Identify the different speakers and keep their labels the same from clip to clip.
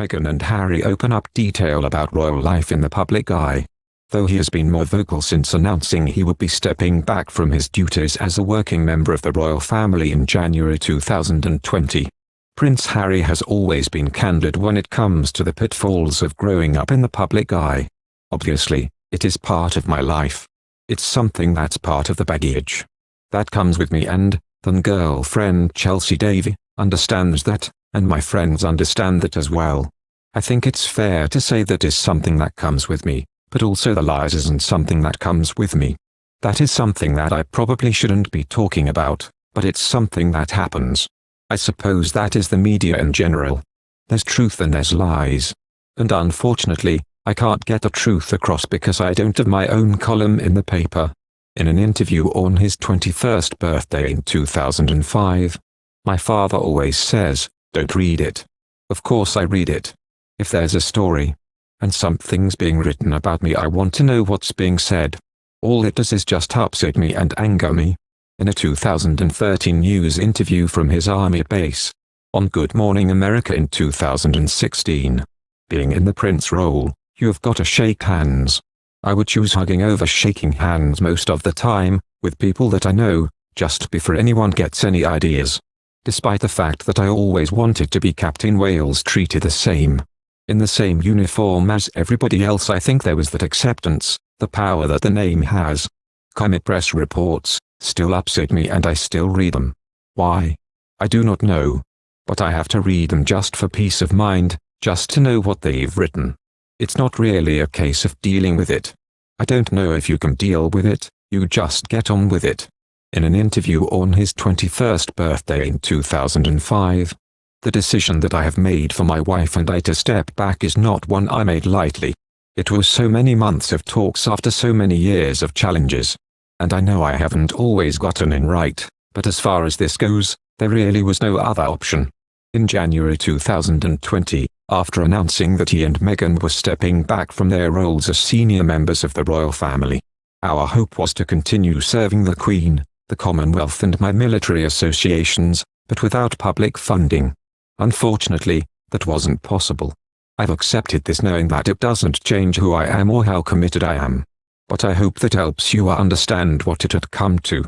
Speaker 1: Meghan and Harry open up detail about royal life in the public eye. Though he has been more vocal since announcing he would be stepping back from his duties as a working member of the royal family in January 2020. Prince Harry has always been candid when it comes to the pitfalls of growing up in the public eye. Obviously, it is part of my life. It's something that's part of the baggage that comes with me, and then girlfriend Chelsea Davy understands that, and my friends understand that as well. I think it's fair to say that is something that comes with me, but also the lies isn't something that comes with me. That is something that I probably shouldn't be talking about, but it's something that happens. I suppose that is the media in general. There's truth and there's lies. And unfortunately, I can't get the truth across because I don't have my own column in the paper. In an interview on his 21st birthday in 2005, my father always says, "Don't read it." Of course I read it. If there's a story, and something's being written about me, I want to know what's being said. All it does is just upset me and anger me. In a 2013 news interview from his army base, on Good Morning America in 2016, being in the prince role, you've got to shake hands. I would choose hugging over shaking hands most of the time, with people that I know, just before anyone gets any ideas. Despite the fact that I always wanted to be Captain Wales treated the same. In the same uniform as everybody else. I think there was that acceptance, the power that the name has. Comet press reports still upset me and I still read them. Why? I do not know. But I have to read them just for peace of mind, just to know what they've written. It's not really a case of dealing with it. I don't know if you can deal with it, you just get on with it. In an interview on his 21st birthday in 2005, the decision that I have made for my wife and I to step back is not one I made lightly. It was so many months of talks after so many years of challenges. And I know I haven't always gotten it right, but as far as this goes, there really was no other option. In January 2020, after announcing that he and Meghan were stepping back from their roles as senior members of the royal family, our hope was to continue serving the Queen, the Commonwealth and my military associations, but without public funding. Unfortunately, that wasn't possible. I've accepted this knowing that it doesn't change who I am or how committed I am. But I hope that helps you understand what it had come to.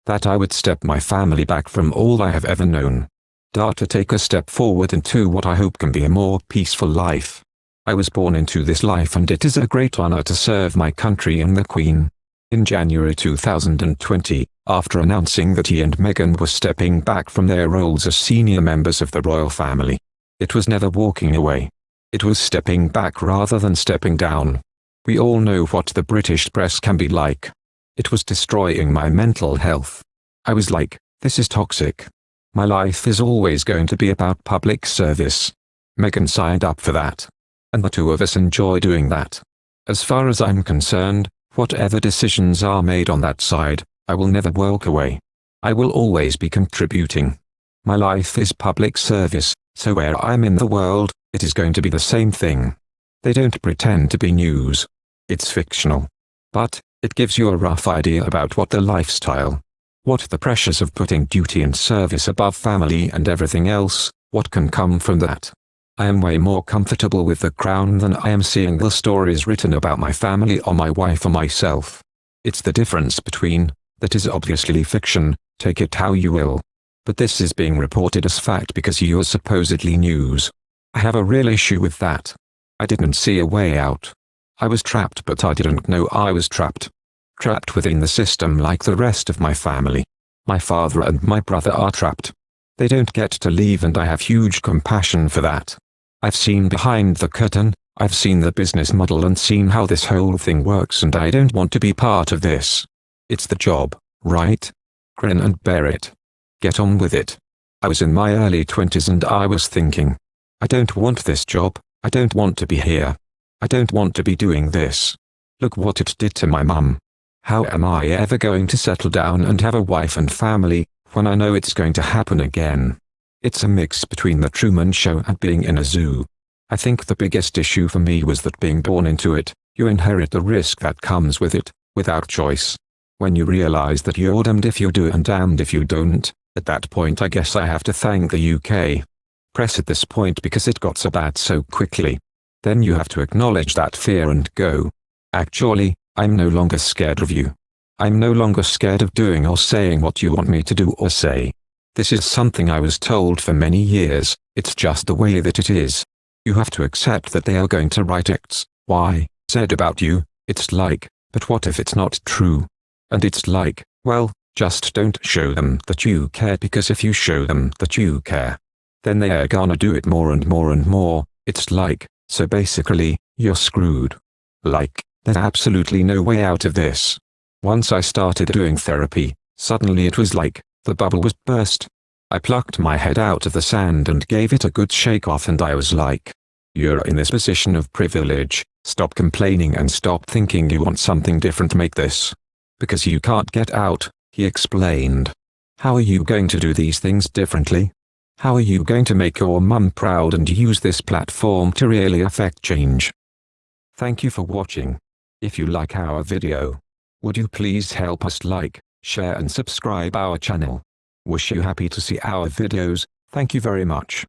Speaker 1: That I would step my family back from all I have ever known. To take a step forward into what I hope can be a more peaceful life. I was born into this life and it is a great honor to serve my country and the Queen. In January 2020, after announcing that he and Meghan were stepping back from their roles as senior members of the royal family, it was never walking away. It was stepping back rather than stepping down. We all know what the British press can be like. It was destroying my mental health. I was like, this is toxic. My life is always going to be about public service. Meghan signed up for that. And the two of us enjoy doing that. As far as I'm concerned, whatever decisions are made on that side, I will never walk away. I will always be contributing. My life is public service, so where I'm in the world, it is going to be the same thing. They don't pretend to be news. It's fictional. But, it gives you a rough idea about what the lifestyle, what the pressures of putting duty and service above family and everything else, what can come from that. I am way more comfortable with the Crown than I am seeing the stories written about my family or my wife or myself. It's the difference between, that is obviously fiction, take it how you will. But this is being reported as fact because you're supposedly news. I have a real issue with that. I didn't see a way out. I was trapped but I didn't know I was trapped. Trapped within the system like the rest of my family. My father and my brother are trapped. They don't get to leave and I have huge compassion for that. I've seen behind the curtain, I've seen the business model and seen how this whole thing works and I don't want to be part of this. It's the job, right? Grin and bear it. Get on with it. I was in my early 20s and I was thinking, I don't want this job, I don't want to be here. I don't want to be doing this. Look what it did to my mum. How am I ever going to settle down and have a wife and family, when I know it's going to happen again? It's a mix between the Truman Show and being in a zoo. I think the biggest issue for me was that being born into it, you inherit the risk that comes with it, without choice. When you realize that you're damned if you do and damned if you don't, at that point I guess I have to thank the UK. press at this point because it got so bad so quickly. Then you have to acknowledge that fear and go, actually, I'm no longer scared of you. I'm no longer scared of doing or saying what you want me to do or say. This is something I was told for many years, it's just the way that it is. You have to accept that they are going to write X, Y, Z about you. It's like, but what if it's not true? And it's like, well, just don't show them that you care, because if you show them that you care, then they are gonna do it more and more and more. It's like, so basically, you're screwed. Like, there's absolutely no way out of this. Once I started doing therapy, suddenly it was like, the bubble was burst. I plucked my head out of the sand and gave it a good shake off, and I was like, you're in this position of privilege, stop complaining and stop thinking you want something different. Make this. Because you can't get out, he explained. How are you going to do these things differently? How are you going to make your mum proud and use this platform to really affect change? Thank you for watching. If you like our video, would you please help us like, share and subscribe our channel. Wish you happy to see our videos. Thank you very much.